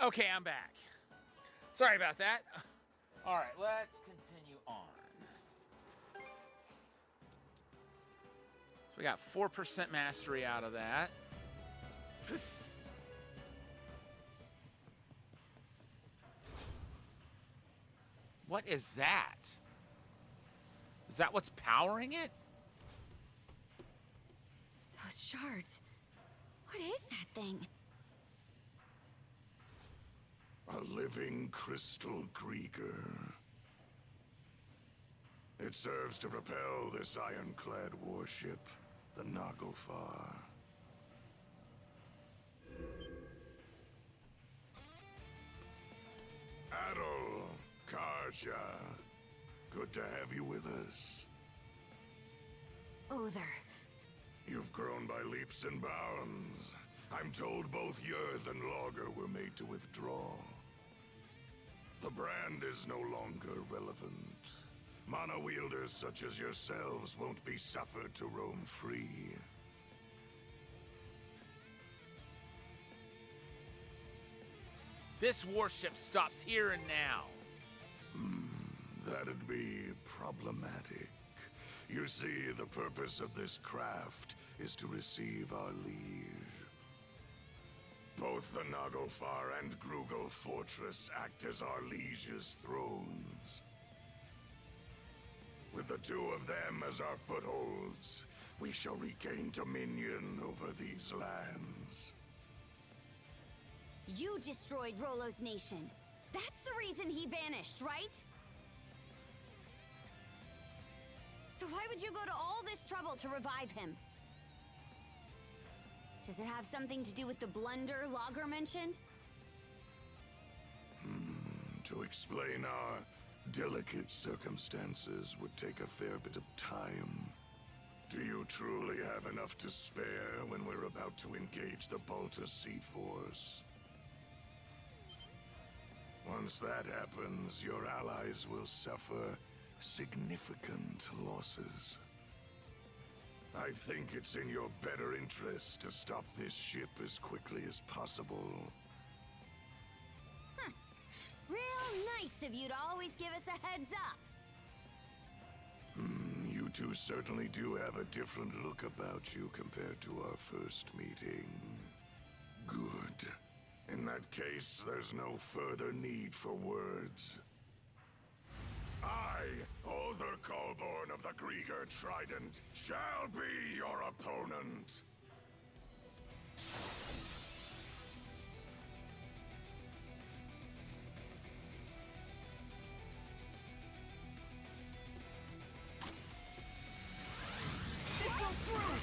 Okay, I'm back. Sorry about that. All right, let's continue on. So we got 4% mastery out of that. What is that? Is that what's powering it? Those shards. What is that thing? A living crystal Krieger. It serves to propel this ironclad warship, the Naglfar. Adol, Karja, good to have you with us. Other. You've grown by leaps and bounds. I'm told both Yerth and Logger were made to withdraw. The brand is no longer relevant. Mono-wielders such as yourselves won't be suffered to roam free. This warship stops here and now. That'd be problematic. You see, the purpose of this craft is to receive our liege. Both the Naglfar and Grugel Fortress act as our liege's thrones. With the two of them as our footholds, we shall regain dominion over these lands. You destroyed Rolo's nation. That's the reason he vanished, right? So why would you go to all this trouble to revive him? Does it have something to do with the blunder Logger mentioned? To explain our delicate circumstances would take a fair bit of time. Do you truly have enough to spare when we're about to engage the Balta Sea Force? Once that happens, your allies will suffer significant losses. I think it's in your better interest to stop this ship as quickly as possible. Real nice of you to always give us a heads up. You two certainly do have a different look about you compared to our first meeting. Good. In that case, there's no further need for words. I, Other Kolborn of the Krieger Trident, shall be your opponent. This goes through!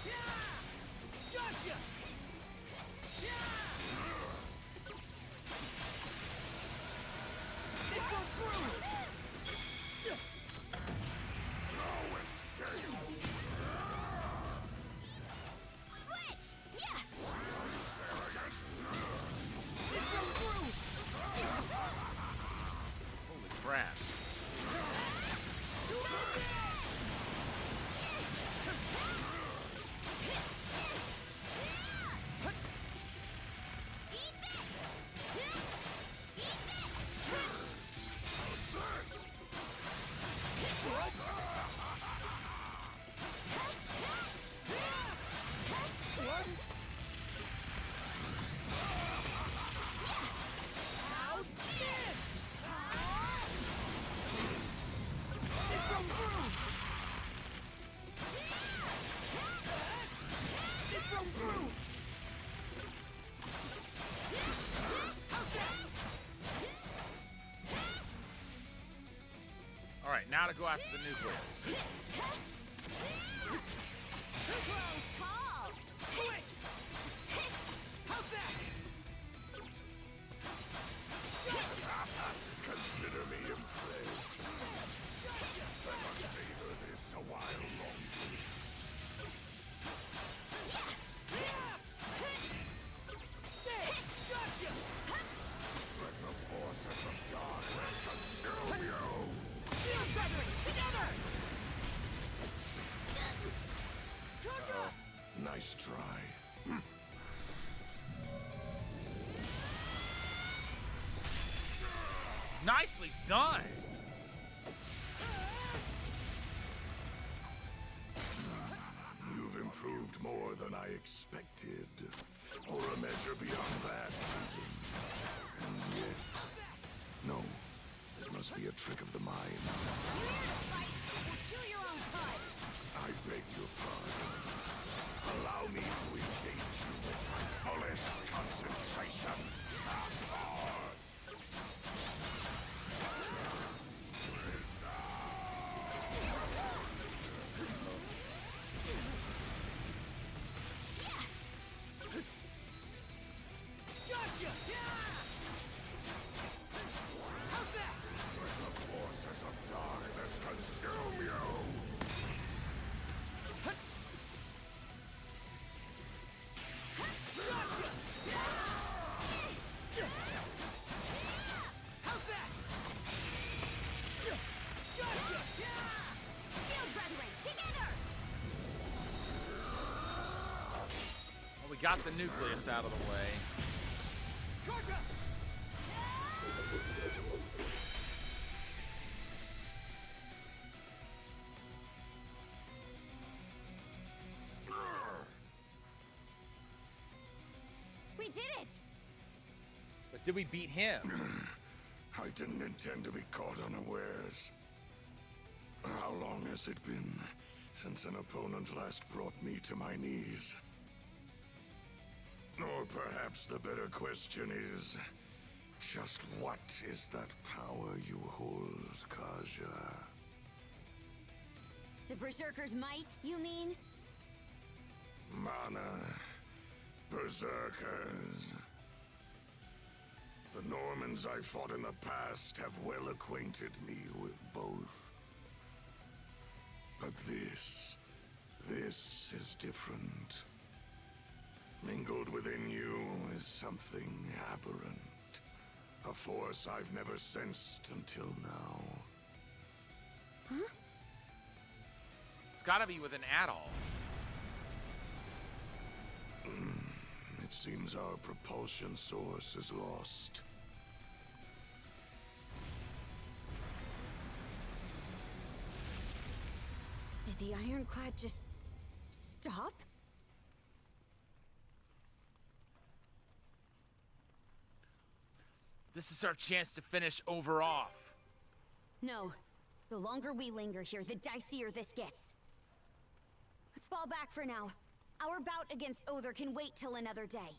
Yeah! Gotcha! Yeah! This goes through! No escape! Switch! Yeah! This goes through! Holy crap. Eat this! Eat this! What? How's this? This goes through! This goes through! How's that? All right, now to go after the nucleus. Close call! Switch! How's that? Consider me impressed. I must savor this a while longer. There! Gotcha! Let the forces of darkness consume you! Shield feathering! Together! Nicely done. You've improved more than I expected. Or a measure beyond that, even. And yet... No. It must be a trick of the mind. You here to fight? Or chew your own cud? I beg your pardon. Allow me to engage you with my fullest concentration. Gotcha! How's that? Let the forces of darkness consume you! Gotcha! How's that? Gotcha! Shield brethren, together! Well, we got the nucleus out of the way. Gotcha! We did it! But did we beat him? I didn't intend to be caught unawares. How long has it been since an opponent last brought me to my knees? Or perhaps the better question is, just what is that power you hold, Kaja? The Berserker's might, you mean? Mana, berserkers. The Normans I fought in the past have well acquainted me with both. But this is different. Mingled within you is something aberrant. A force I've never sensed until now. It's gotta be with an Adol. It seems our propulsion source is lost. Did the ironclad just stop? This is our chance to finish over off. No. The longer we linger here, the dicier this gets. Let's fall back for now. Our bout against Other can wait till another day.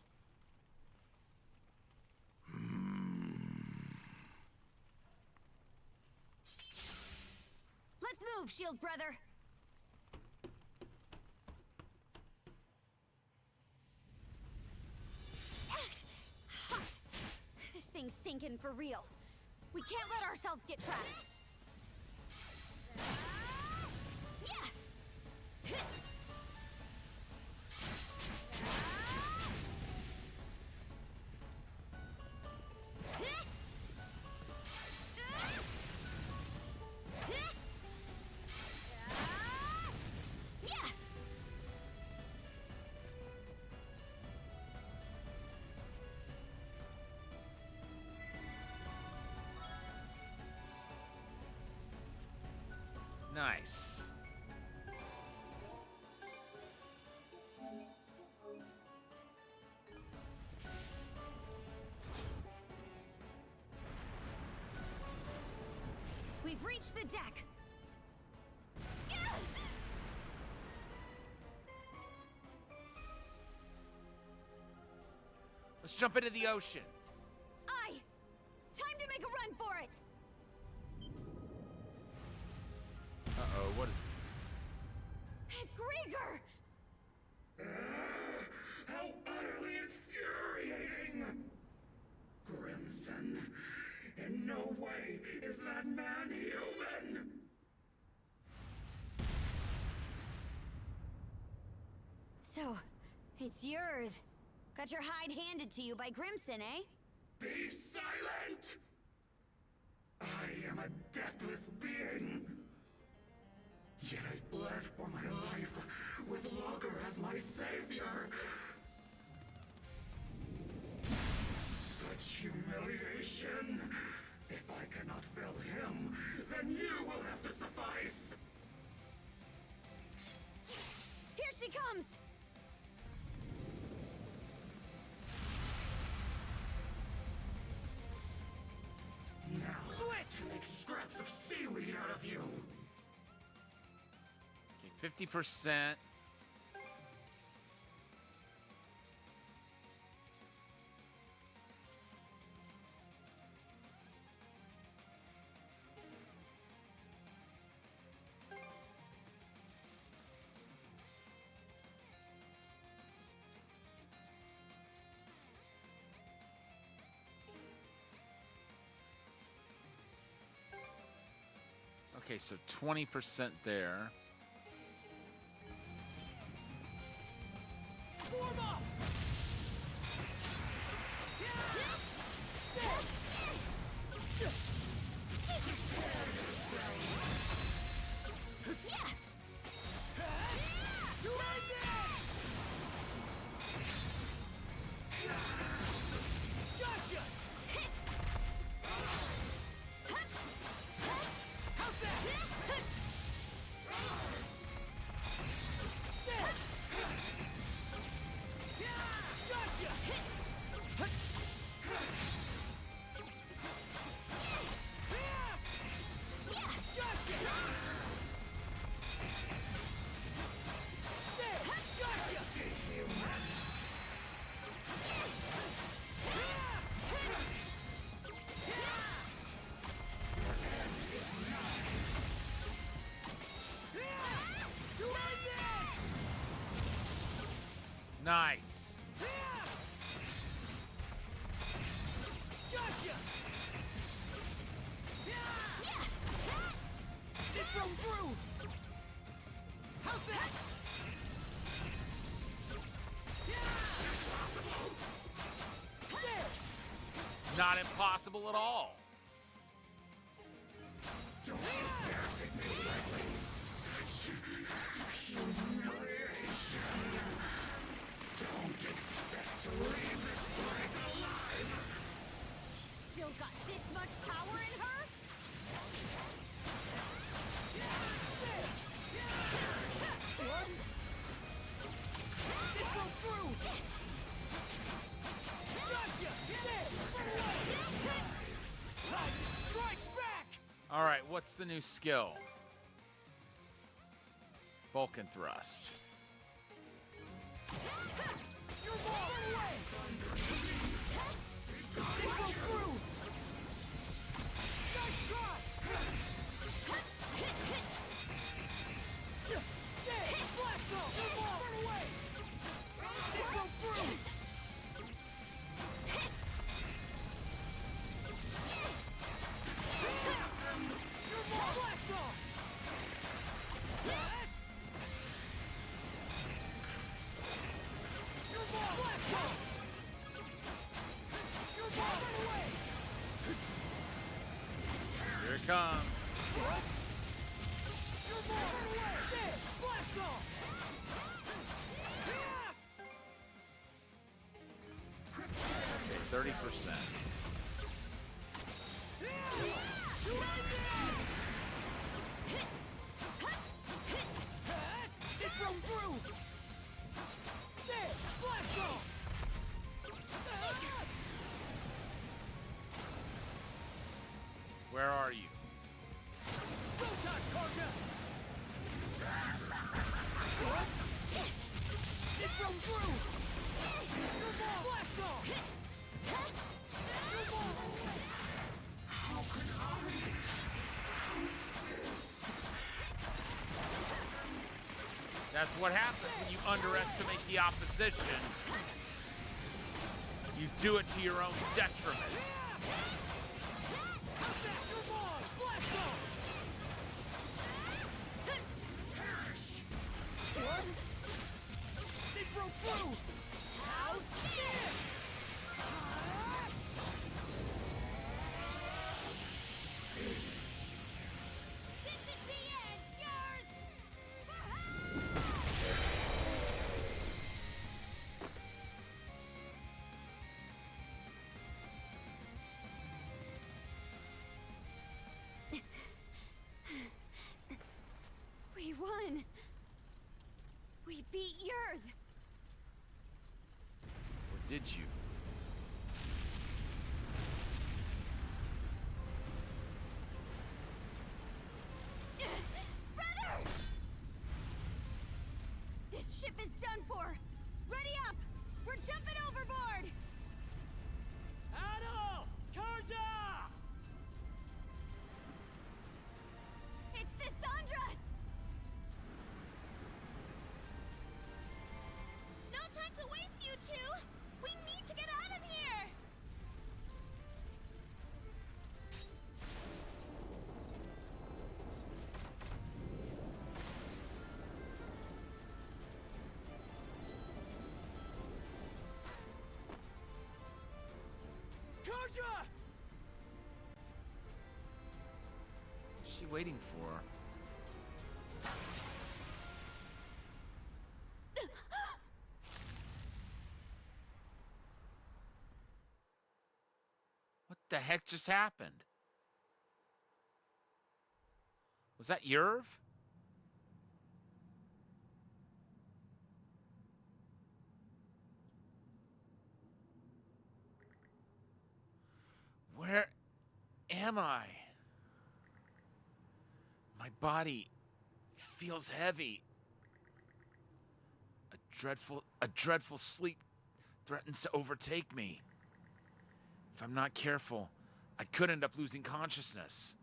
Let's move, Shield Brother! Hot! This thing's sinking for real. We can't let ourselves get trapped. Yeah! Nice. We've reached the deck. Let's jump into the ocean. Aye! Time to make a run for it! Uh-oh, what is... Grieger! How utterly infuriating! Crimson, in no way is that man human! So, it's yours. Got your hide handed to you by Grimson, eh? Be silent! I am a deathless being. Yet I bled for my life, with Logger as my savior. Such humiliation. If I cannot fell him, then you will have to suffice! Here she comes! Now, to make scraps of seaweed out of you! Okay, 50%. Okay, so 20% there. Form up! To end this! Gotcha! How's that? Gotcha! Gotcha! There! Gotcha! To end this! Nice. Gotcha! It's from through! How's that? There! Not impossible at all. Don't you dare take me lightly! Such humiliation! Don't expect to leave this place alive! Still got this much power in her? What? It goes through! Gotcha! There! Run away! Time to strike back! All right, what's the new skill? Vulcan thrust. Your ball! Run away! It goes through! Nice try! There! Blast off! Your ball! Run away! It goes through! Your ball! Blast off! Your ball! Blast off! Your ball! Run away! Here it comes. What? Your ball! Run away! There! Blast off! 30%. It's from through! There! Blast off! Where are you? Rotot, Karja! What? It's from through! Your ball! Blast off! Your ball! How could I? That's what happens when you underestimate the opposition. You do it to your own detriment. How's that? Your ball! Blast off! What? They broke through! How's this? This is the end, yours! Did you? Brother! This ship is done for! Ready up! We're jumping overboard! Adol! Karja! It's the Sandras! No time to waste, you two! We need to get out of here! Karja! What's she waiting for? What the heck just happened? Was that Yerv? Where am I? My body feels heavy. A dreadful sleep threatens to overtake me. If I'm not careful, I could end up losing consciousness.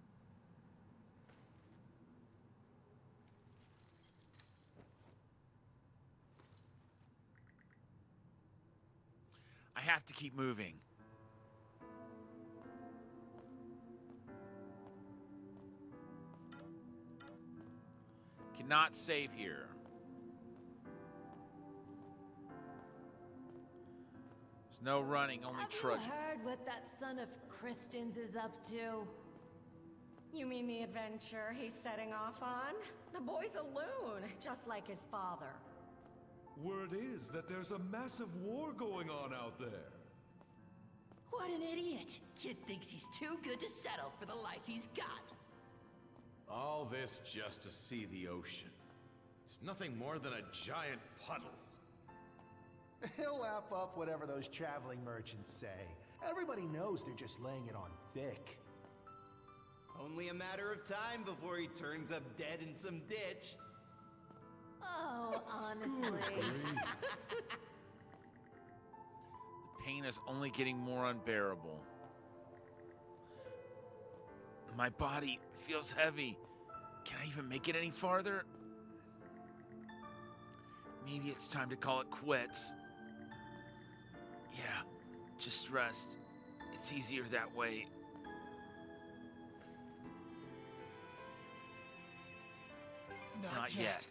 I have to keep moving. Cannot save here. There's no running, only trudging. Have you heard what that son of Kristen's is up to? You mean the adventure he's setting off on? The boy's a loon, just like his father. Word is that there's a massive war going on out there. What an idiot! Kid thinks he's too good to settle for the life he's got. All this just to see the ocean. It's nothing more than a giant puddle. He'll lap up whatever those traveling merchants say. Everybody knows they're just laying it on thick. Only a matter of time before he turns up dead in some ditch. Oh, honestly. The pain is only getting more unbearable. My body feels heavy. Can I even make it any farther? Maybe it's time to call it quits. Yeah, just rest. It's easier that way. Not yet.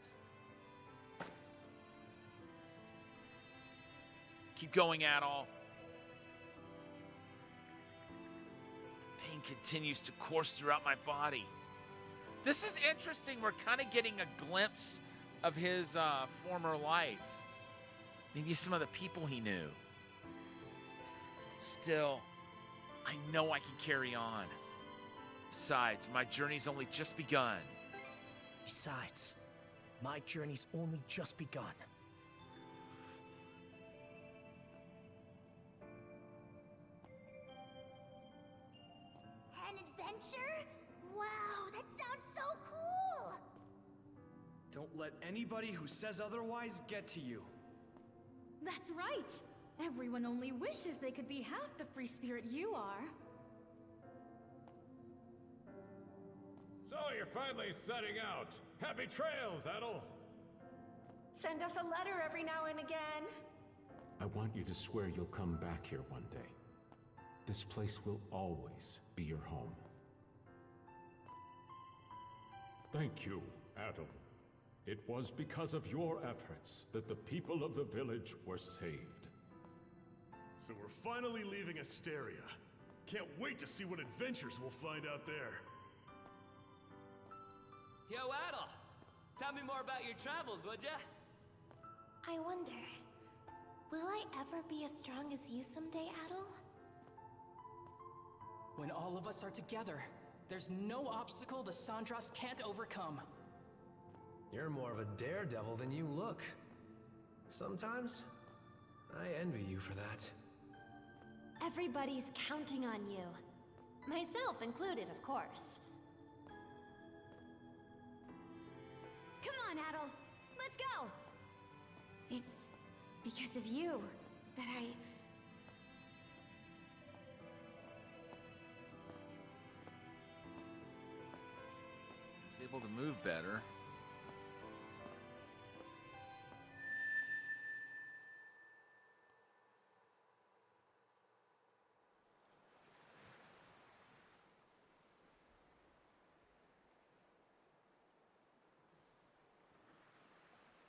Keep going, Adol. Pain continues to course throughout my body. This is interesting. We're kind of getting a glimpse of his former life. Maybe some of the people he knew. Still, I know I can carry on. Besides, my journey's only just begun. Besides, my journey's only just begun. An adventure? Wow, that sounds so cool! Don't let anybody who says otherwise get to you. That's right. Everyone only wishes they could be half the free spirit you are. So you're finally setting out. Happy trails, Adol. Send us a letter every now and again. I want you to swear you'll come back here one day. This place will always be your home. Thank you, Adol. It was because of your efforts that the people of the village were saved. So we're finally leaving Asteria. Can't wait to see what adventures we'll find out there. Yo, Adol! Tell me more about your travels, would ya? I wonder, will I ever be as strong as you someday, Adol? When all of us are together, there's no obstacle the Sandras can't overcome. You're more of a daredevil than you look. Sometimes, I envy you for that. Everybody's counting on you. Myself included, of course. Come on, Adel. Let's go. It's because of you that I... He's able to move better.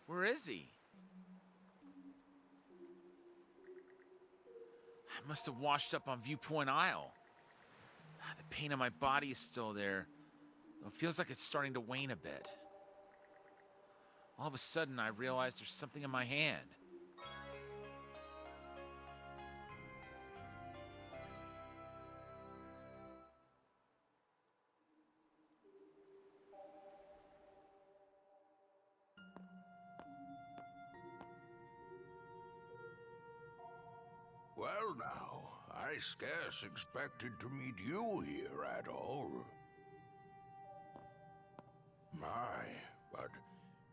Where is he? I must have washed up on Viewpoint Isle. The pain on my body is still there, though it feels like it's starting to wane a bit. All of a sudden, I realize there's something in my hand. Well now, I scarce expected to meet you here at all. My, but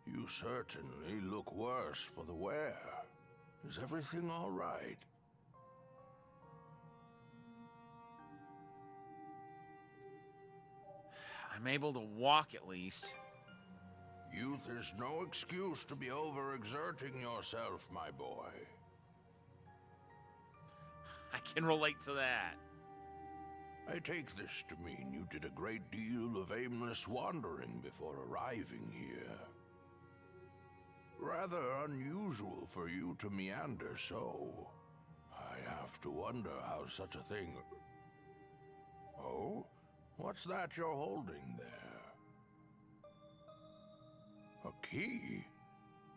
you certainly look worse for the wear. Is everything all right? I'm able to walk at least. Youth is no excuse to be overexerting yourself, my boy. I can relate to that. I take this to mean you did a great deal of aimless wandering before arriving here. Rather unusual for you to meander so. I have to wonder how such a thing... Oh? What's that you're holding there? A key?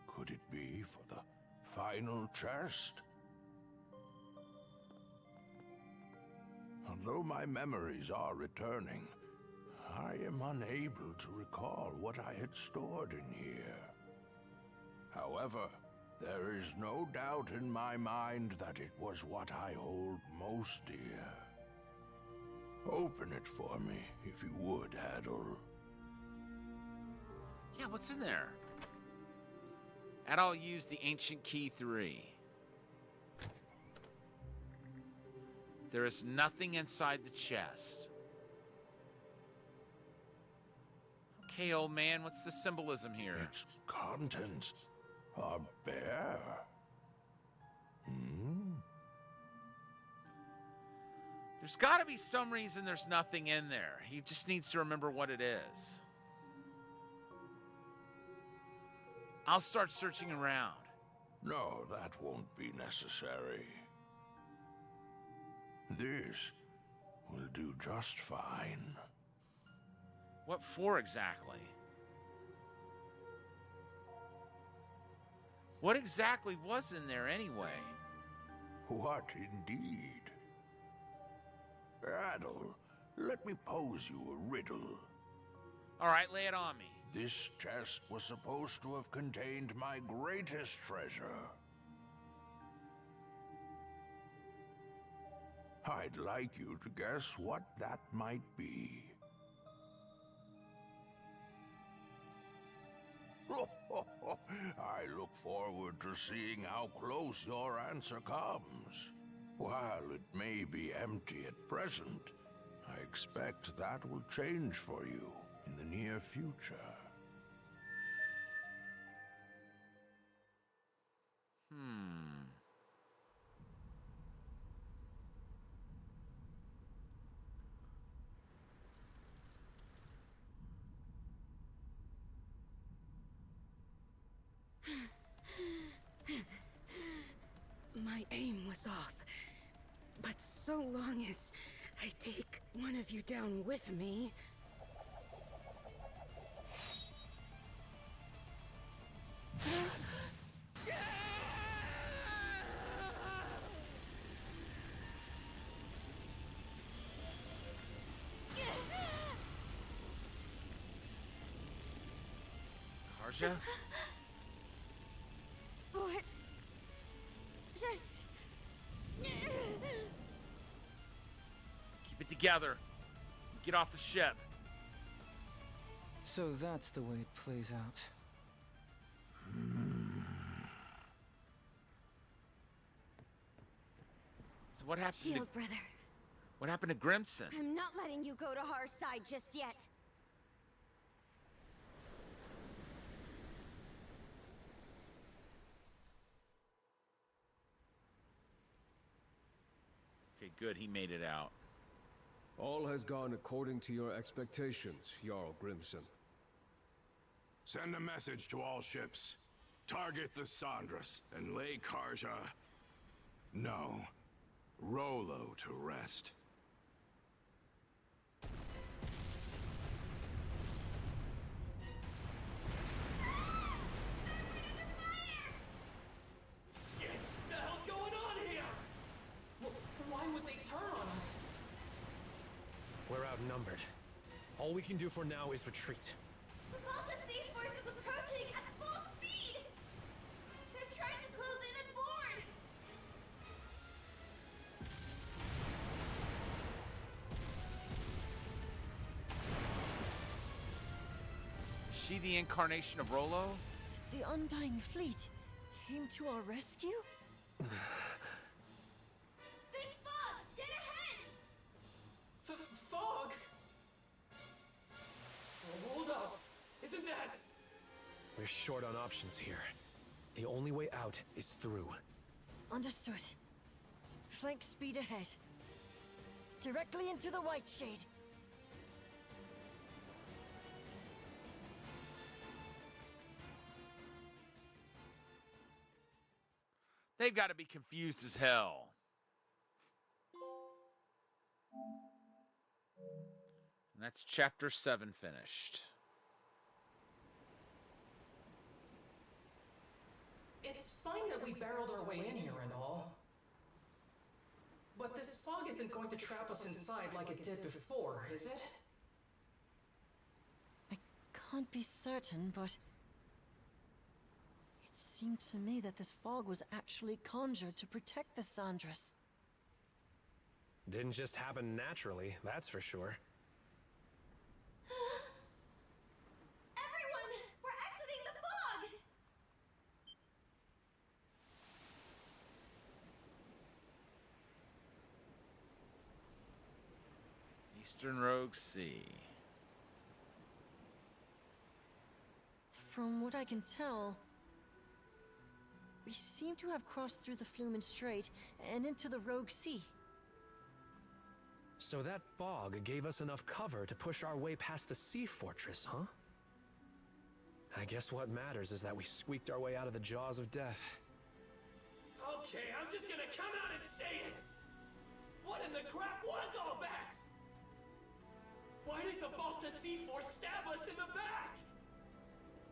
Could it be for the final chest? Although my memories are returning, I am unable to recall what I had stored in here. However, there is no doubt in my mind that it was what I hold most dear. Open it for me, if you would, Adol. Yeah, what's in there? Adol used the ancient key 3. There is nothing inside the chest. Okay, old man, what's the symbolism here? Its contents are bare. There's got to be some reason there's nothing in there. He just needs to remember what it is. I'll start searching around. No, that won't be necessary. This will do just fine. What for exactly? What exactly was in there anyway? What indeed? Adol, let me pose you a riddle. All right, lay it on me. This chest was supposed to have contained my greatest treasure. I'd like you to guess what that might be. I look forward to seeing how close your answer comes. While it may be empty at present, I expect that will change for you in the near future. My aim was off, but so long as I take one of you down with me... Karja? What? Just... together. Get off the ship. So that's the way it plays out. So what happened Shield, brother. What happened to Grimson? I'm not letting you go to our side just yet. Okay, good. He made it out. All has gone according to your expectations, Jarl Grimson. Send a message to all ships. Target the Sandras and lay Karja... No. Rolo to rest. Shit! The hell's going on here? Why would they turn on us? We're outnumbered. All we can do for now is retreat. The Malta Sea Force is approaching at full speed! They're trying to close in and board! Is she the incarnation of Rolo? The Undying Fleet came to our rescue? Big fog! Dead ahead! Fog? Hold up! Isn't that... We're short on options here. The only way out is through. Understood. Flank speed ahead. Directly into the White Shade. They've got to be confused as hell. And that's chapter 7 finished. It's fine that we barreled our way in here and all. But this fog isn't going to trap us inside like it did before, is it? I can't be certain, but... it seemed to me that this fog was actually conjured to protect the Sandras. Didn't just happen naturally, that's for sure. Everyone! We're exiting the fog! Eastern Rogue Sea. From what I can tell, we seem to have crossed through the Flumen Strait and into the Rogue Sea. So that fog gave us enough cover to push our way past the sea fortress, huh? I guess what matters is that we squeaked our way out of the jaws of death. Okay, I'm just gonna come out and say it! What in the crap was all that? Why did the Malta Sea Force stab us in the back?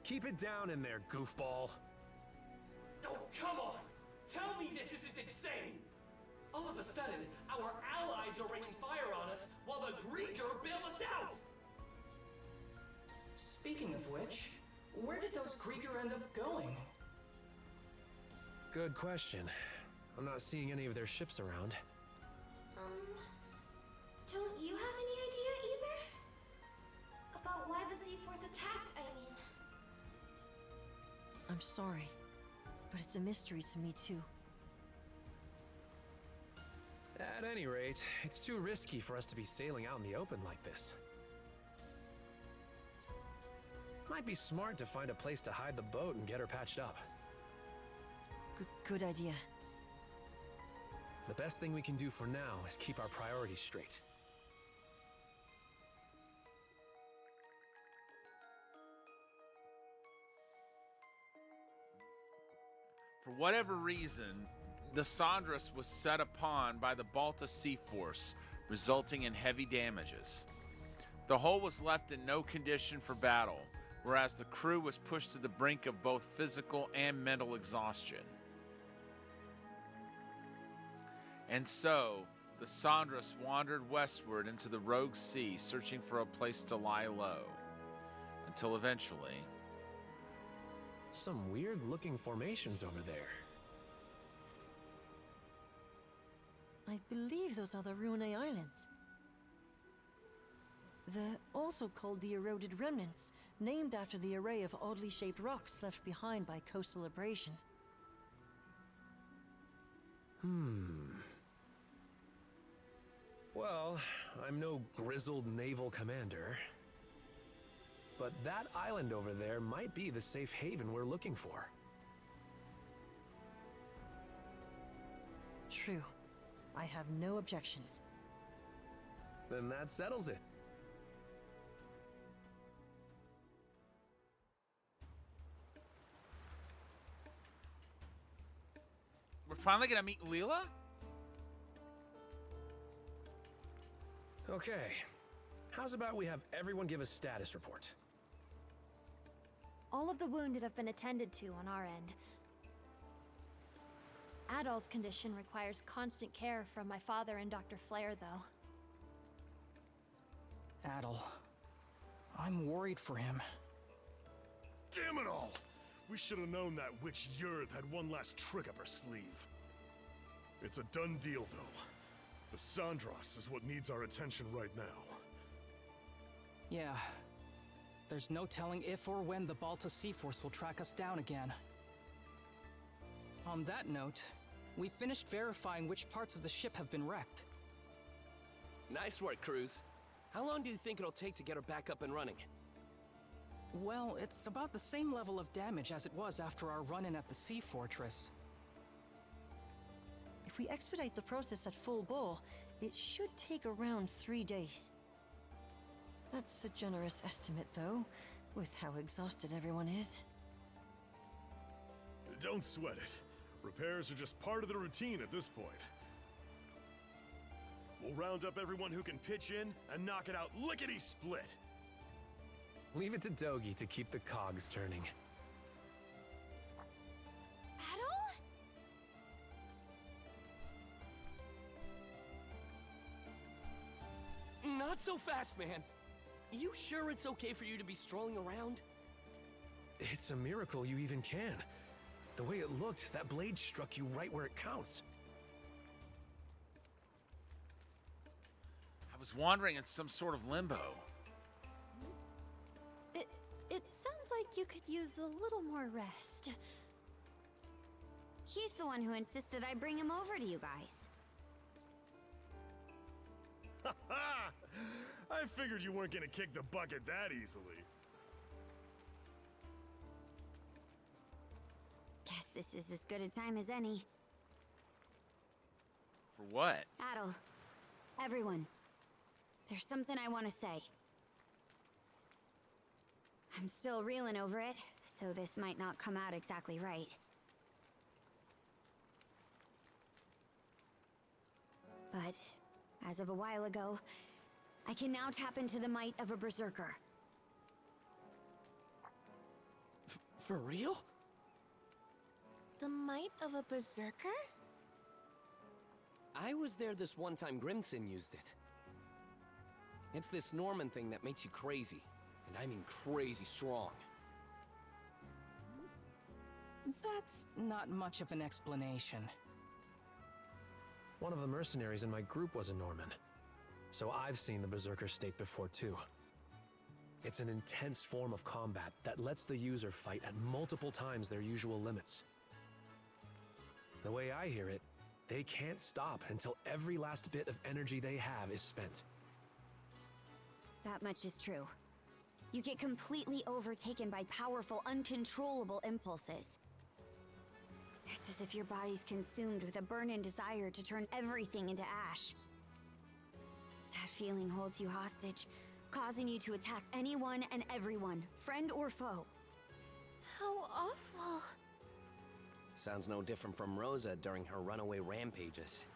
Keep it down in there, goofball. Oh, come on! Tell me this isn't insane! All of a sudden, our allies are raining fire on us while the Grieger bail us out! Speaking of which, where did those Grieger end up going? Good question. I'm not seeing any of their ships around. Don't you have any idea, Easer? About why the Sea Force attacked, I mean. I'm sorry, but it's a mystery to me too. At any rate, it's too risky for us to be sailing out in the open like this. Might be smart to find a place to hide the boat and get her patched up. Good idea. The best thing we can do for now is keep our priorities straight. For whatever reason, the Sandras was set upon by the Balta Sea Force, resulting in heavy damages. The hull was left in no condition for battle, whereas the crew was pushed to the brink of both physical and mental exhaustion. And so, the Sandras wandered westward into the Rogue Sea, searching for a place to lie low, until eventually... Some weird-looking formations over there. I believe those are the Rune Islands. They're also called the eroded remnants, named after the array of oddly shaped rocks left behind by coastal abrasion. Well, I'm no grizzled naval commander. But that island over there might be the safe haven we're looking for. True. I have no objections. Then that settles it. We're finally gonna meet Leela? Okay. How's about we have everyone give a status report? All of the wounded have been attended to on our end. Adol's condition requires constant care from my father and Dr. Flair, though. Adol. I'm worried for him. Damn it all! We should have known that witch Yurth had one last trick up her sleeve. It's a done deal, though. The Sandros is what needs our attention right now. Yeah. There's no telling if or when the Balta Sea Force will track us down again. On that note, we finished verifying which parts of the ship have been wrecked. Nice work, Cruz. How long do you think it'll take to get her back up and running? Well, it's about the same level of damage as it was after our run-in at the Sea Fortress. If we expedite the process at full bore, it should take around 3 days. That's a generous estimate, though, with how exhausted everyone is. Don't sweat it. Repairs are just part of the routine at this point. We'll round up everyone who can pitch in and knock it out lickety-split. Leave it to Dogi to keep the cogs turning. Adol? Not so fast, man. You sure it's okay for you to be strolling around? It's a miracle you even can. The way it looked, that blade struck you right where it counts. I was wandering in some sort of limbo. It sounds like you could use a little more rest. He's the one who insisted I bring him over to you guys. I figured you weren't gonna kick the bucket that easily. Guess this is as good a time as any. For what? Adol, everyone, there's something I want to say. I'm still reeling over it, so this might not come out exactly right. But, as of a while ago, I can now tap into the might of a berserker. For real? The might of a berserker? I was there this one time Grimson used it. It's this Norman thing that makes you crazy. And I mean crazy strong. That's not much of an explanation. One of the mercenaries in my group was a Norman. So I've seen the Berserker state before too. It's an intense form of combat that lets the user fight at multiple times their usual limits. The way I hear it, they can't stop until every last bit of energy they have is spent. That much is true. You get completely overtaken by powerful, uncontrollable impulses. It's as if your body's consumed with a burning desire to turn everything into ash. That feeling holds you hostage, causing you to attack anyone and everyone, friend or foe. How awful. Sounds no different from Rosa during her runaway rampages.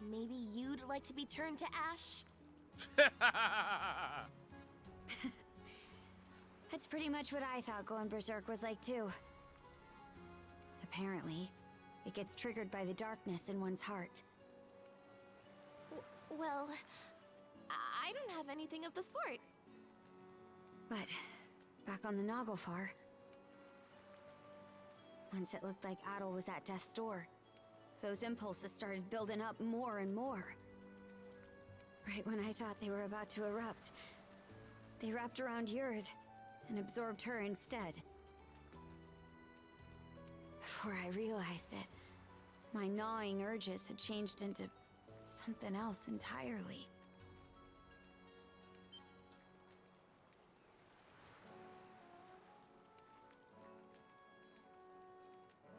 Maybe you'd like to be turned to ash? That's pretty much what I thought going berserk was like too. Apparently, it gets triggered by the darkness in one's heart. Well, I don't have anything of the sort. But, back on the Naglfar, once it looked like Adol was at death's door, those impulses started building up more and more. Right when I thought they were about to erupt, they wrapped around Yurth and absorbed her instead. Before I realized it, my gnawing urges had changed into something else entirely.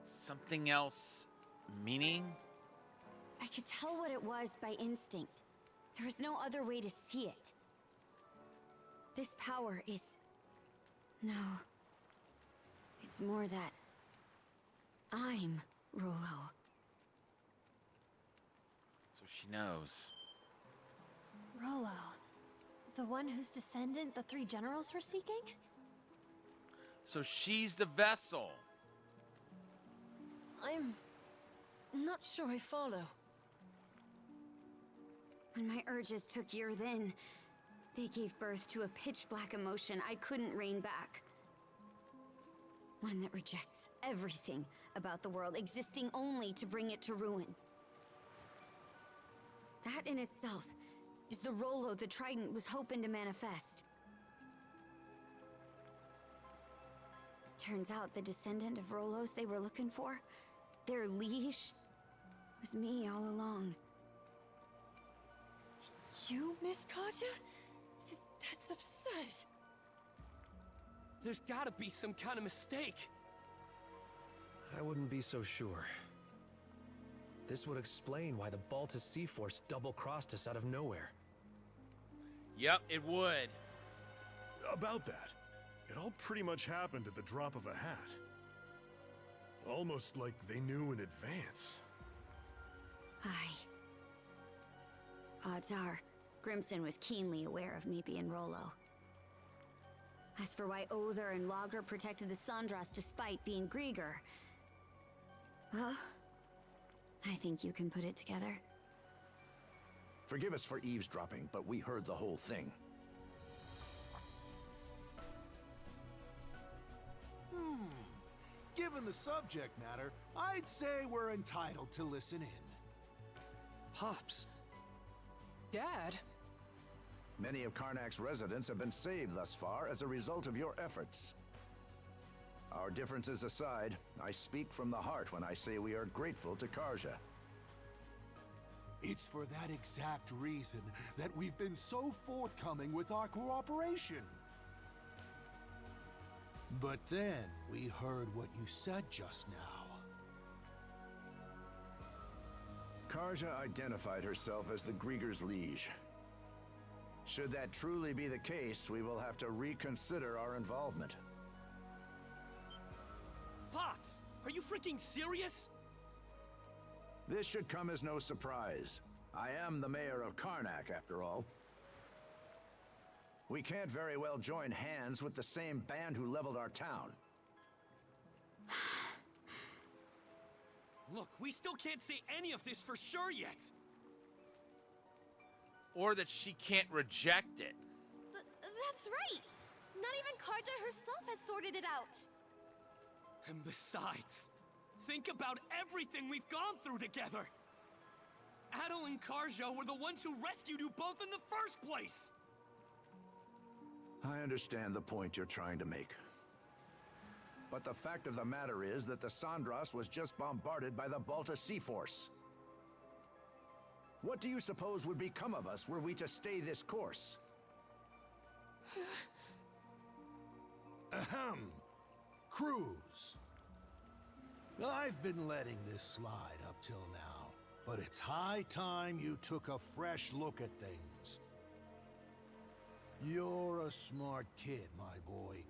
Something else, meaning? I could tell what it was by instinct. There was no other way to see it. This power is... No. It's more that... I'm Rollo. So she knows. Rollo. The one whose descendant the three generals were seeking? So she's the vessel. I'm not sure I follow. When my urges took Yurth in, they gave birth to a pitch-black emotion I couldn't rein back. One that rejects everything about the world, existing only to bring it to ruin. That in itself is the Rollo the Trident was hoping to manifest. Turns out the descendant of Rollos they were looking for, their liege, was me all along. You, Miss Katja? That's absurd. There's gotta be some kind of mistake. I wouldn't be so sure. This would explain why the Baltus Sea Force double-crossed us out of nowhere. Yep, it would. About that, it all pretty much happened at the drop of a hat. Almost like they knew in advance. Aye. Odds are, Grimson was keenly aware of me being Rollo. As for why Other and Lager protected the Sandras despite being Grieger, well, I think you can put it together. Forgive us for eavesdropping, but we heard the whole thing. Given the subject matter, I'd say we're entitled to listen in. Pops. Dad? Many of Karnak's residents have been saved thus far as a result of your efforts. Our differences aside, I speak from the heart when I say we are grateful to Karja. It's for that exact reason that we've been so forthcoming with our cooperation. But then we heard what you said just now. Karja identified herself as the Grieger's liege. Should that truly be the case, we will have to reconsider our involvement. Pops, are you freaking serious? This should come as no surprise. I am the mayor of Karnak, after all. We can't very well join hands with the same band who leveled our town. Look, we still can't say any of this for sure yet. Or that she can't reject it. That's right! Not even Karja herself has sorted it out. And besides, think about everything we've gone through together. Adel and Karja were the ones who rescued you both in the first place! I understand the point you're trying to make. But the fact of the matter is that the Sandras was just bombarded by the Baltus Sea Force. What do you suppose would become of us were we to stay this course? Ahem. Cruise. I've been letting this slide up till now, but it's high time you took a fresh look at things. You're a smart kid, my boy.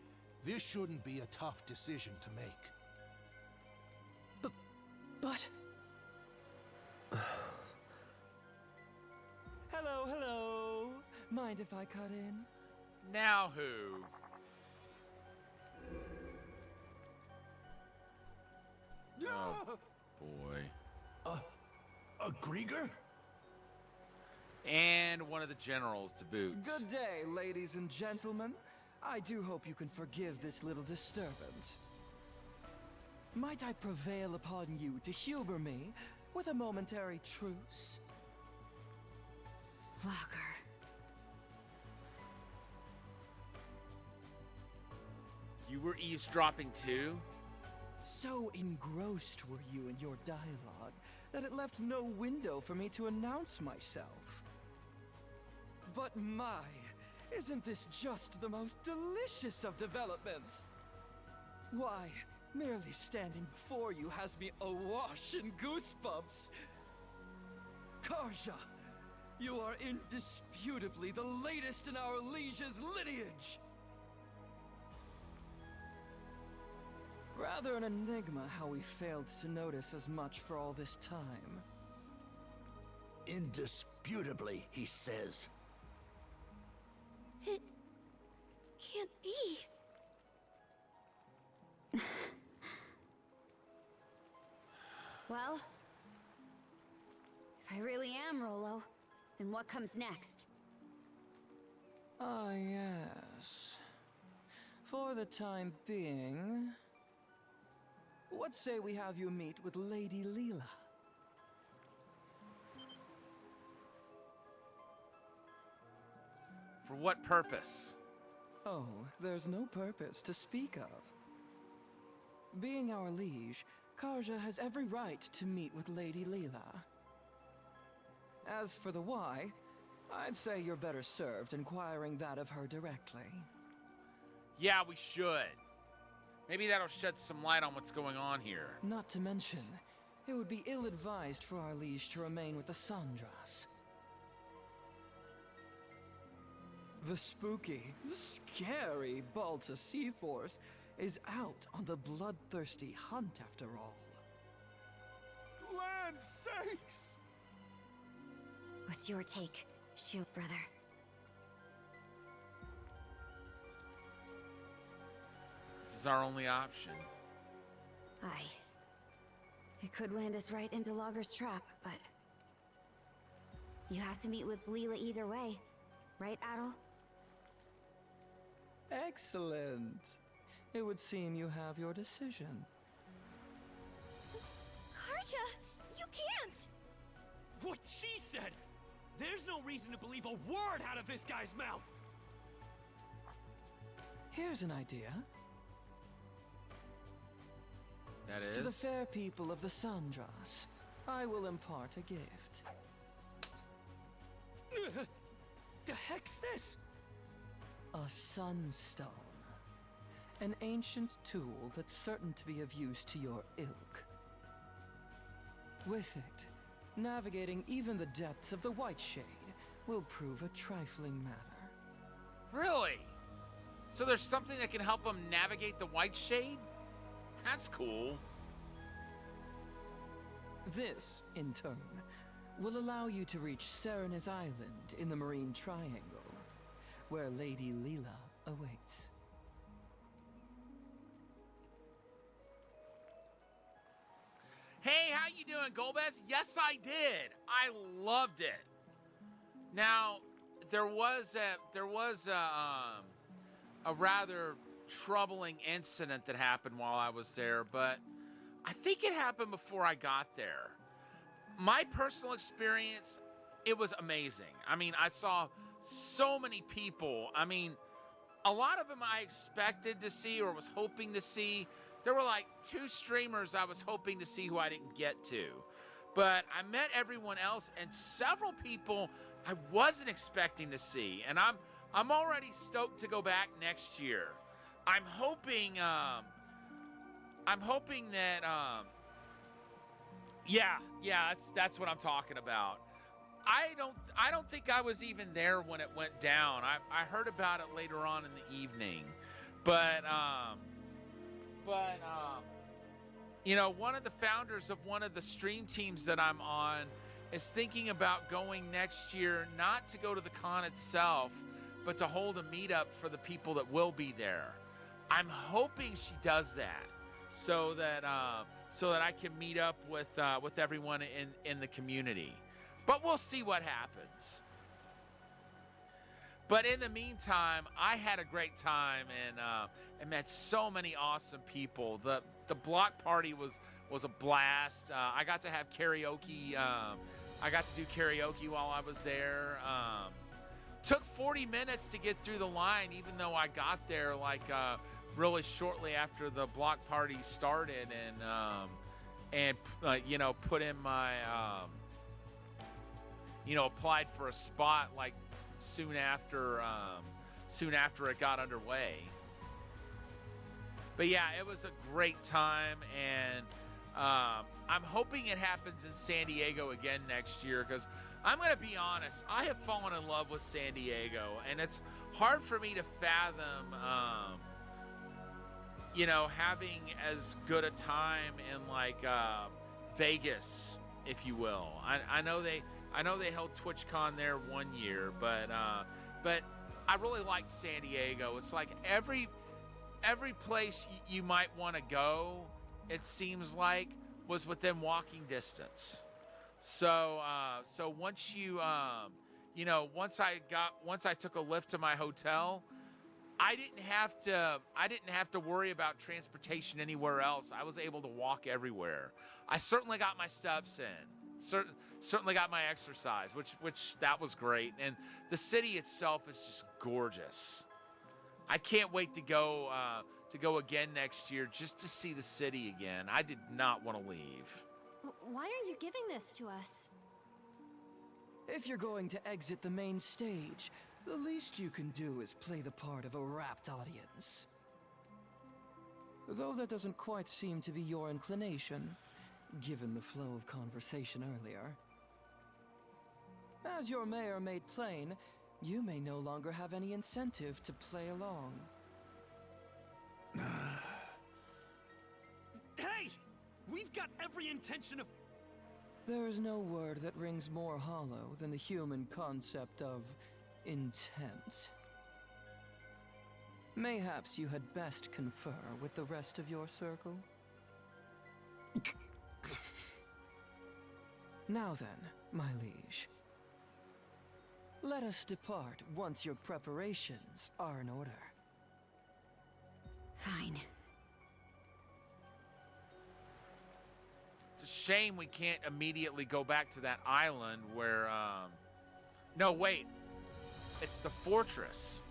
This shouldn't be a tough decision to make. But... Hello, hello. Mind if I cut in? Now who? Oh, boy. A Grieger? And one of the generals to boot. Good day, ladies and gentlemen. I do hope you can forgive this little disturbance. Might I prevail upon you to humor me with a momentary truce? Locker. You were eavesdropping too? So engrossed were you in your dialogue that it left no window for me to announce myself. But my, isn't this just the most delicious of developments? Why, merely standing before you has me awash in goosebumps. Karja, you are indisputably the latest in our liege's lineage. Rather an enigma how we failed to notice as much for all this time. Indisputably, he says. It can't be. Well, if I really am Rolo, then what comes next? Ah, yes. For the time being, what say we have you meet with Lady Leela? For what purpose? Oh, there's no purpose to speak of. Being our liege, Karja has every right to meet with Lady Leela. As for the why, I'd say you're better served inquiring that of her directly. Yeah, we should. Maybe that'll shed some light on what's going on here. Not to mention, it would be ill-advised for our liege to remain with the Sandras. The spooky, scary Balta Sea Force is out on the bloodthirsty hunt after all. Land sakes! What's your take, Shield Brother? This is our only option. Aye. It could land us right into Logger's trap, but... you have to meet with Leela either way. Right, Adol? Excellent. It would seem you have your decision. Karja, you can't! What she said! There's no reason to believe a word out of this guy's mouth! Here's an idea. That is? To the fair people of the Sandras, I will impart a gift. The heck's this? A sunstone. An ancient tool that's certain to be of use to your ilk. With it, navigating even the depths of the White Shade will prove a trifling matter. Really? So there's something that can help them navigate the White Shade? That's cool. This, in turn, will allow you to reach Serena's Island in the Marine Triangle, where Lady Leela awaits. Hey, how you doing, Golbez? Yes, I did. I loved it. Now, there was a rather troubling incident that happened while I was there, but I think it happened before I got there. My personal experience, it was amazing. I mean, I saw so many people. I mean, a lot of them I expected to see or was hoping to see. There were like 2 streamers I was hoping to see who I didn't get to. But I met everyone else and several people I wasn't expecting to see. And I'm already stoked to go back next year. I'm hoping that that's what I'm talking about. I don't think I was even there when it went down. I heard about it later on in the evening. But you know, one of the founders of one of the stream teams that I'm on is thinking about going next year, not to go to the con itself, but to hold a meetup for the people that will be there. I'm hoping she does that so that I can meet up with everyone in the community. But we'll see what happens. But in the meantime, I had a great time and met so many awesome people. The block party was a blast. I got to have karaoke I got to do karaoke while I was there. Took 40 minutes to get through the line, even though I got there like really shortly after the block party started, and you know, put in my you know, applied for a spot like soon after it got underway. But yeah, it was a great time, and I'm hoping it happens in San Diego again next year, because I'm going to be honest, I have fallen in love with San Diego, and it's hard for me to fathom, you know, having as good a time in like Vegas, if you will. I know they held TwitchCon there one year, but I really liked San Diego. It's like every place you might want to go, it seems like, was within walking distance. So once you know, once I took a lift to my hotel, I didn't have to worry about transportation anywhere else. I was able to walk everywhere. I certainly got my steps in. Certainly got my exercise, which that was great. And the city itself is just gorgeous. I can't wait to go again next year just to see the city again. I did not want to leave. Why are you giving this to us? If you're going to exit the main stage, the least you can do is play the part of a rapt audience. Though that doesn't quite seem to be your inclination, given the flow of conversation earlier. As your mayor made plain, you may no longer have any incentive to play along. Hey! We've got every intention of... There is no word that rings more hollow than the human concept of intent. Mayhaps you had best confer with the rest of your circle? Now then, my liege. Let us depart once your preparations are in order. Fine. It's a shame we can't immediately go back to that island where, no, wait. It's the fortress.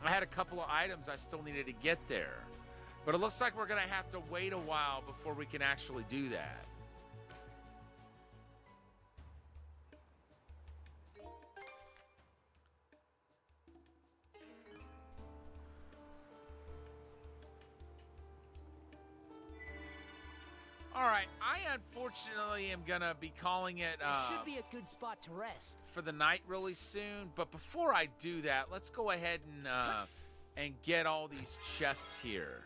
I had a couple of items I still needed to get there. But it looks like we're going to have to wait a while before we can actually do that. All right, I unfortunately am gonna be calling it should be a good spot to rest for the night really soon. But before I do that, let's go ahead and get all these chests here.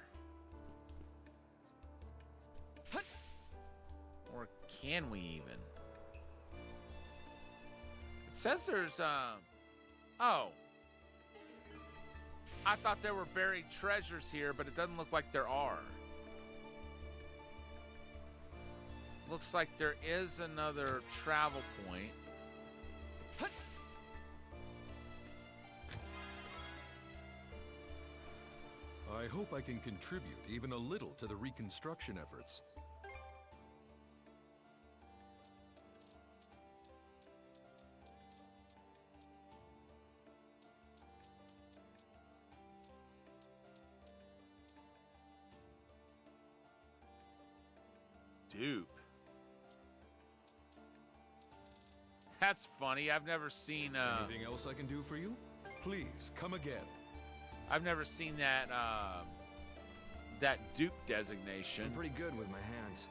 Or can we even? It says there's oh. I thought there were buried treasures here, but it doesn't look like there are. Looks like there is another travel point. I hope I can contribute even a little to the reconstruction efforts. Dupe. That's funny. I've never seen anything else I can do for you? Please come again. I've never seen that that dupe designation. I'm pretty good with my hands.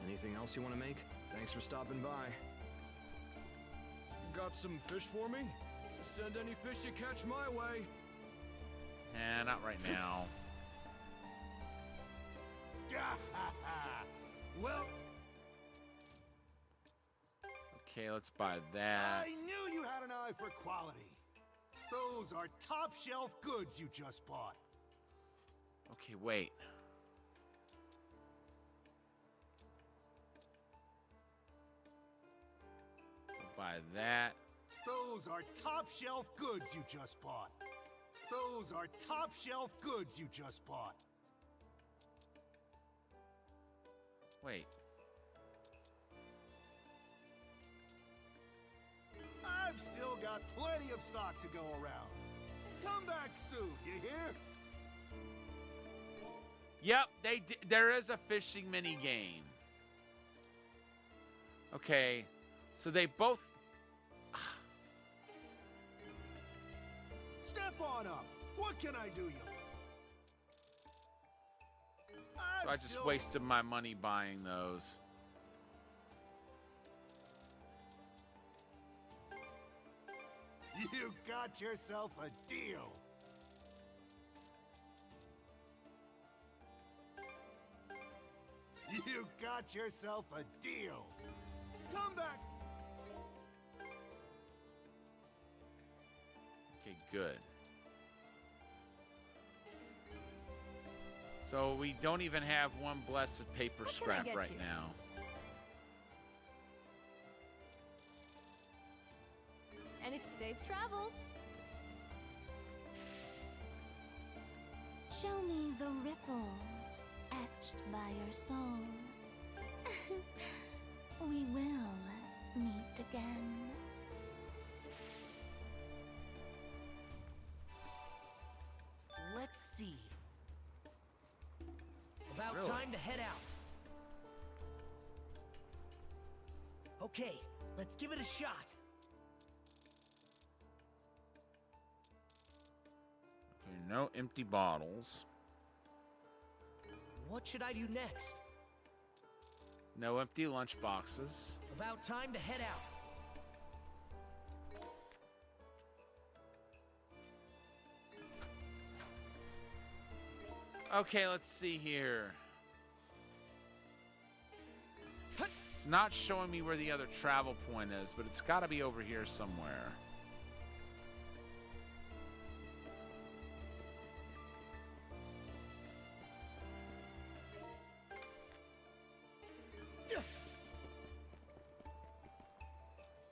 Anything else you want to make? Thanks for stopping by. Got some fish for me? Send any fish you catch my way. Nah, not right now. Well, okay, let's buy that. I knew you had an eye for quality. Those are top shelf goods you just bought. Okay, wait. We'll buy that. Those are top shelf goods you just bought. Those are top shelf goods you just bought. Wait. I've still got plenty of stock to go around. Come back soon, you hear? Yep, there is a fishing mini game. Okay, so they both. Step on up. What can I do you? So I just wasted my money buying those. You got yourself a deal. You got yourself a deal. Come back. Okay, good. So we don't even have one blessed paper scrap right now. And it's safe travels. Show me the ripples etched by your soul. We will meet again. Let's see. About Really? time to head out. Okay, let's give it a shot. Okay, no empty bottles. What should I do next? No empty lunch boxes. About time to head out. Okay, let's see here. It's not showing me where the other travel point is, but it's got to be over here somewhere.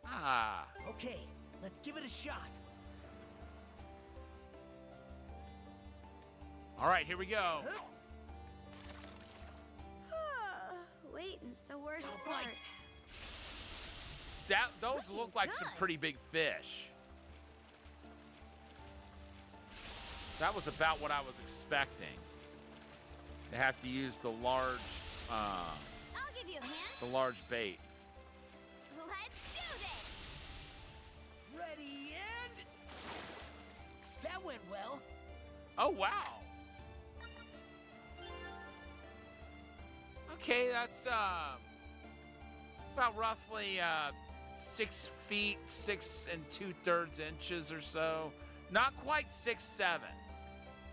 Ah. Okay, let's give it a shot. All right, here we go. Waiting's the worst part. Those look like some pretty big fish. That was about what I was expecting. They have to use the large, I'll give you a hand. the large bait. Let's do this. Ready and... That went well. Oh, wow. Okay, that's about roughly 6 feet, 6 2/3 inches or so. Not quite 6'7".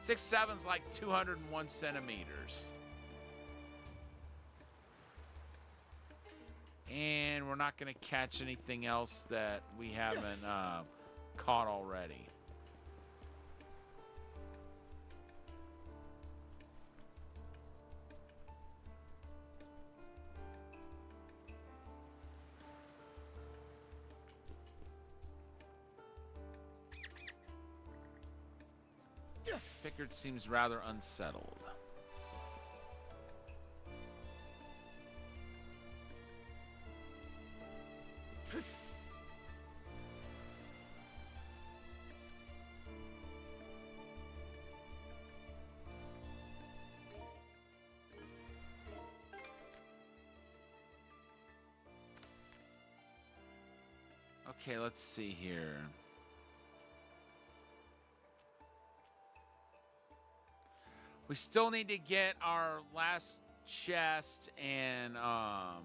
6'7's like 201 centimeters. And we're not going to catch anything else that we haven't caught already. Pickard seems rather unsettled. Okay, let's see here. We still need to get our last chest and our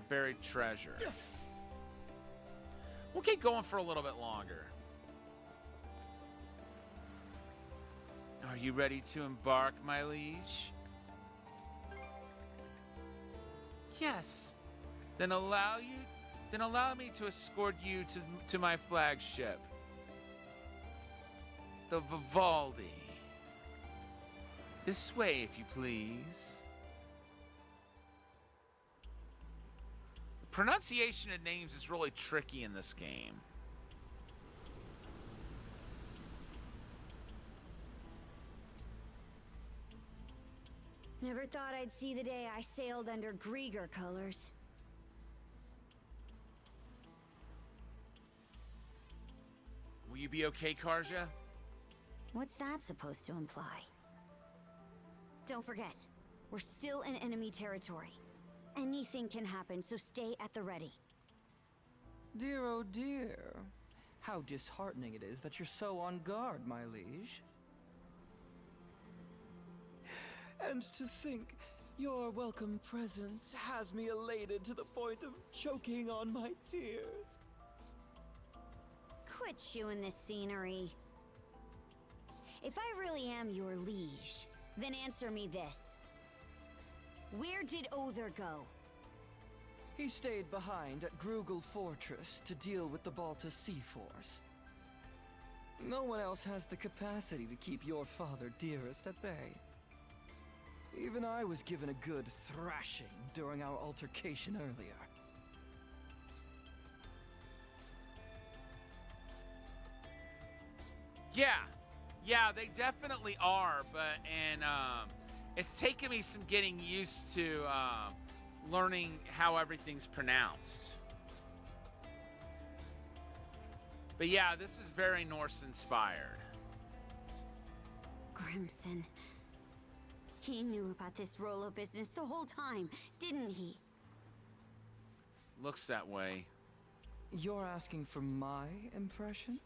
buried treasure. We'll keep going for a little bit longer. Are you ready to embark, my liege? Yes. Then allow me to escort you to my flagship, the Vivaldi. This way, if you please. The pronunciation of names is really tricky in this game. Never thought I'd see the day I sailed under Grieger colors. Will you be okay, Karja? What's that supposed to imply? Don't forget, we're still in enemy territory. Anything can happen, so stay at the ready. Dear, oh dear. How disheartening it is that you're so on guard, my liege. And to think, your welcome presence has me elated to the point of choking on my tears. Quit chewing this scenery. If I really am your liege, then answer me this. Where did Other go? He stayed behind at Grugel Fortress to deal with the Balta Sea Force. No one else has the capacity to keep your father dearest at bay. Even I was given a good thrashing during our altercation earlier. Yeah, they definitely are, but it's taken me some getting used to learning how everything's pronounced. But yeah, this is very Norse-inspired. Grimson. He knew about this Rollo business the whole time, didn't he? Looks that way. You're asking for my impression?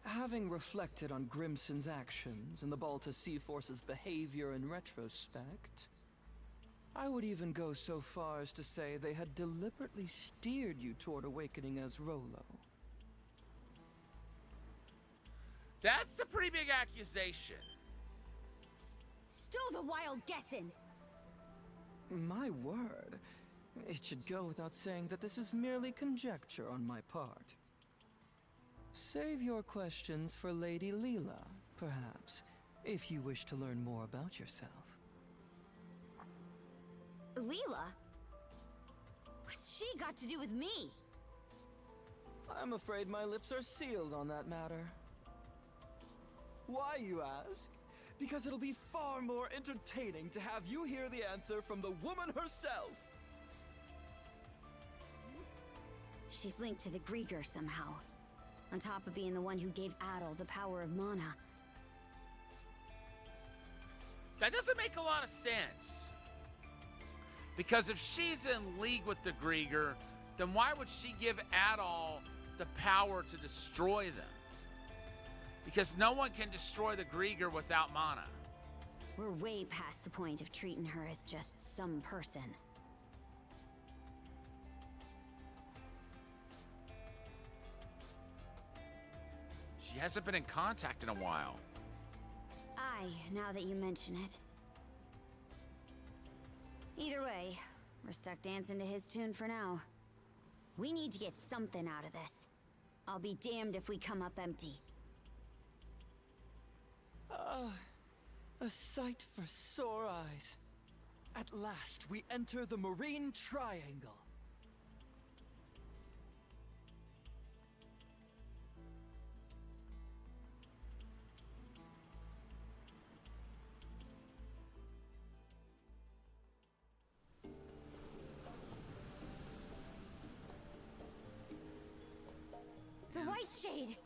Having reflected on Grimson's actions and the Balta Sea Force's behavior in retrospect, I would even go so far as to say they had deliberately steered you toward awakening as Rollo. That's a pretty big accusation. Still the wild guessing. My word. It should go without saying that this is merely conjecture on my part. Save your questions for Lady Leela, perhaps, if you wish to learn more about yourself. Leela? What's she got to do with me? I'm afraid my lips are sealed on that matter. Why, you ask? Because it'll be far more entertaining to have you hear the answer from the woman herself. She's linked to the Grieger somehow. On top of being the one who gave Adol the power of mana. That doesn't make a lot of sense. Because if she's in league with the Grieger, then why would she give Adol the power to destroy them? Because no one can destroy the Grieger without mana. We're way past the point of treating her as just some person. She hasn't been in contact in a while. Aye, now that you mention it. Either way, we're stuck dancing to his tune for now. We need to get something out of this. I'll be damned if we come up empty. A sight for sore eyes. At last, we enter the Marine Triangle. The White Shade!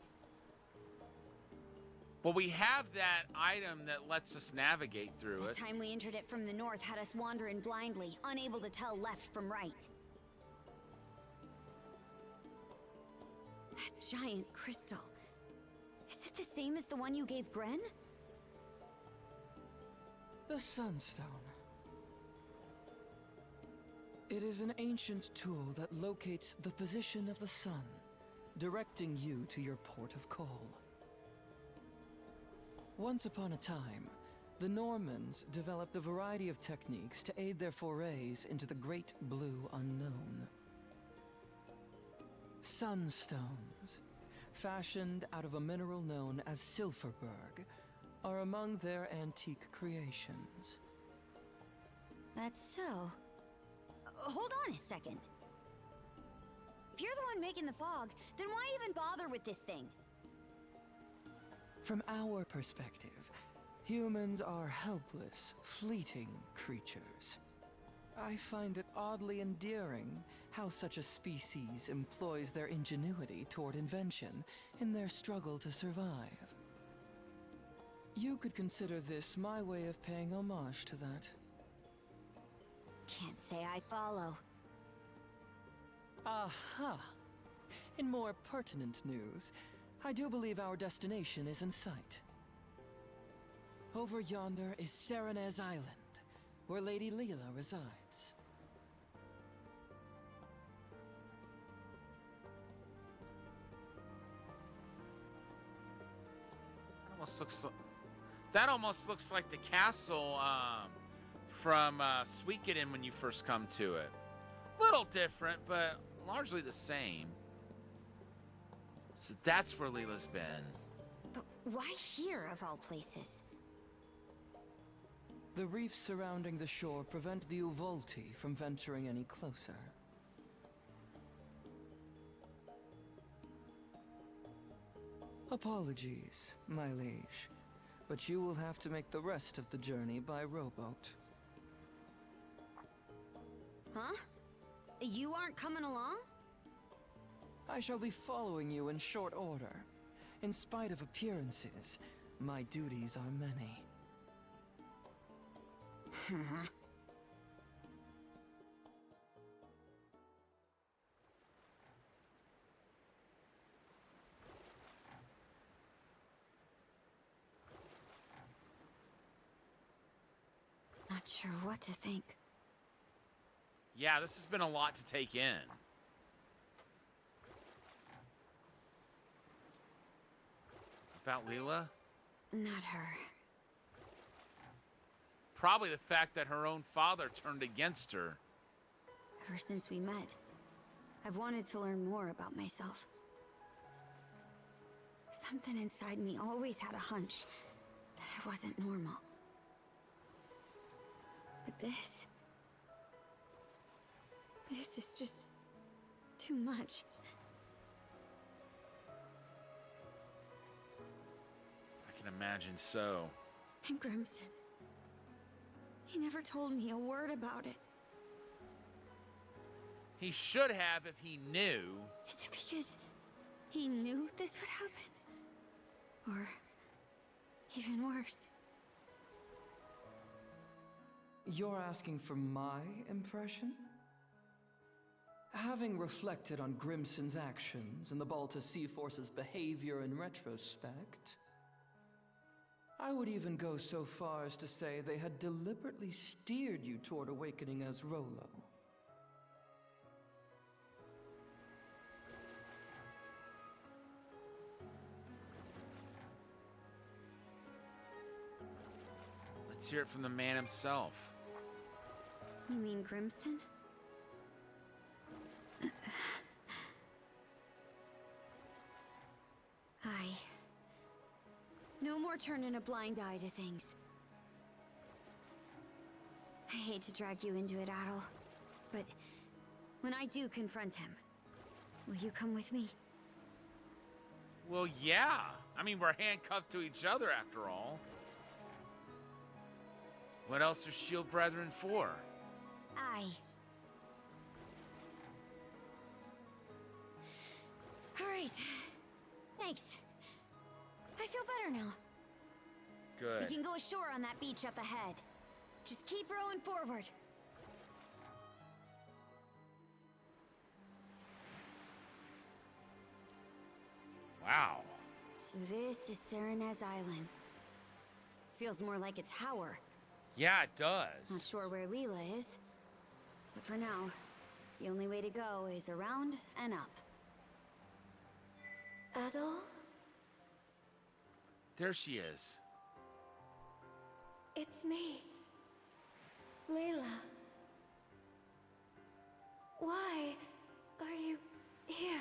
Well, we have that item that lets us navigate through it. The time we entered it from the north had us wandering blindly, unable to tell left from right. That giant crystal. Is it the same as the one you gave Gren? The Sunstone. It is an ancient tool that locates the position of the sun, directing you to your port of call. Once upon a time, the Normans developed a variety of techniques to aid their forays into the great blue unknown. Sunstones, fashioned out of a mineral known as Silverberg, are among their antique creations. That's so. Hold on a second. If you're the one making the fog, then why even bother with this thing? From our perspective, Humans are helpless, fleeting creatures. I find it oddly endearing how such a species employs their ingenuity toward invention in their struggle to survive. You could consider this my way of paying homage to that. Can't say I follow. Aha! In more pertinent news, I do believe our destination is in sight. Over yonder is Serenez Island, where Lady Leela resides. That almost looks like the castle from Suikoden when you first come to it. Little different, but largely the same. So that's where Leela's been. But why here, of all places? The reefs surrounding the shore prevent the Uvolti from venturing any closer. Apologies, my liege, but you will have to make the rest of the journey by rowboat. Huh? You aren't coming along? I shall be following you in short order. In spite of appearances, my duties are many. Not sure what to think. Yeah, this has been a lot to take in. About Leela? Not her. Probably the fact that her own father turned against her. Ever since we met, I've wanted to learn more about myself. Something inside me always had a hunch that I wasn't normal. But this is just too much. I can imagine so. And Grimson, he never told me a word about it. He should have if he knew. Is it because he knew this would happen? Or even worse? You're asking for my impression? Having reflected on Grimson's actions and the Balta Sea Force's behavior in retrospect, I would even go so far as to say they had deliberately steered you toward awakening as Rolo. Let's hear it from the man himself. You mean Grimson? No more turning a blind eye to things. I hate to drag you into it, Adol, but when I do confront him, will you come with me? Well, yeah. I mean, we're handcuffed to each other after all. What else are Shield Brethren for? Aye. All right. Thanks. I feel better now. Good. We can go ashore on that beach up ahead. Just keep rowing forward. Wow. So this is Serenez Island. Feels more like a tower. Yeah, it does. Not sure where Leela is. But for now, the only way to go is around and up. Adol? There she is. It's me. Layla. Why are you here?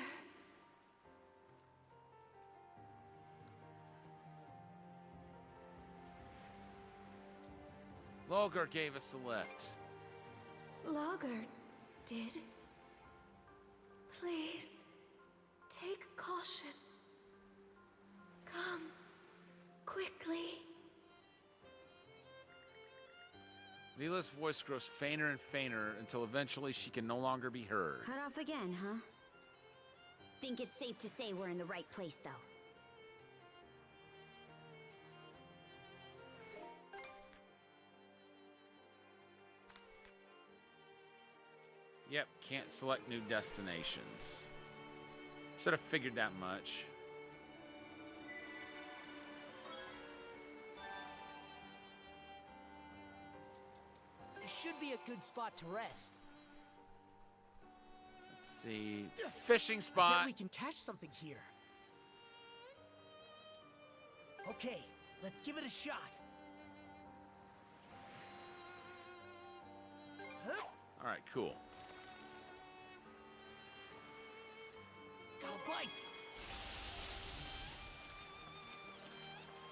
Logger gave us a lift. Logger did. Please, take caution. Come, quickly. Leela's voice grows fainter and fainter until eventually she can no longer be heard. Cut off again, huh? Think it's safe to say we're in the right place, though. Yep, can't select new destinations. Should have figured that much. This should be a good spot to rest. Let's see. Fishing I spot. bet we can catch something here. Okay, let's give it a shot. Huh? All right, cool. Got a bite.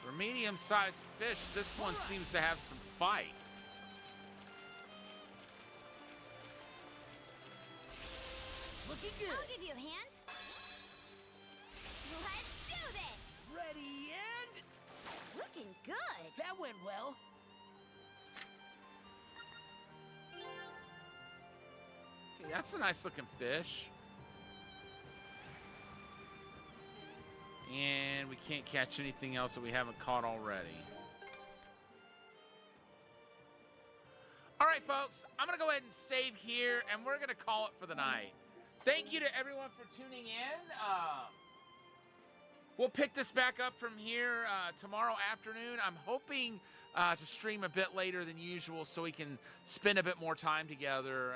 For medium-sized fish, this one seems to have some fight. Looking good. I'll give you a hand. Let's do this. Ready and... Looking good. That went well. Okay, that's a nice-looking fish. And we can't catch anything else that we haven't caught already. All right, folks, I'm going to go ahead and save here, and we're going to call it for the night. Thank you to everyone for tuning in. We'll pick this back up from here tomorrow afternoon. I'm hoping to stream a bit later than usual so we can spend a bit more time together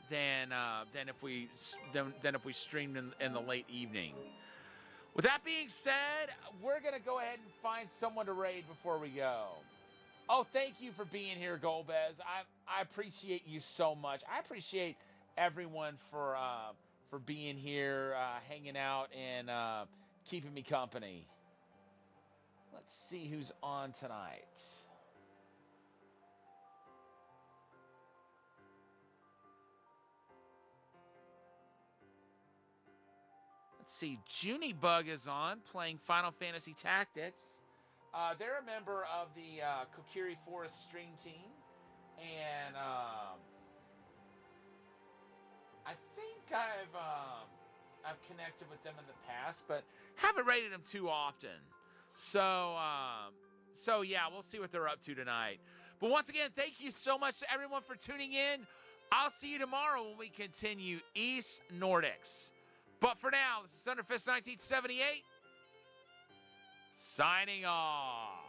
than if we streamed in the late evening. With that being said, we're going to go ahead and find someone to raid before we go. Oh, thank you for being here, Golbez. I appreciate you so much. I appreciate everyone for being here, hanging out, and keeping me company. Let's see who's on tonight. Let's see, Junibug is on, playing Final Fantasy Tactics. They're a member of the Kokiri Forest stream team, and I think I've connected with them in the past, but haven't rated them too often. So yeah, we'll see what they're up to tonight. But once again, thank you so much to everyone for tuning in. I'll see you tomorrow when we continue East Nordics. But for now, this is Thunderfist 1978, signing off.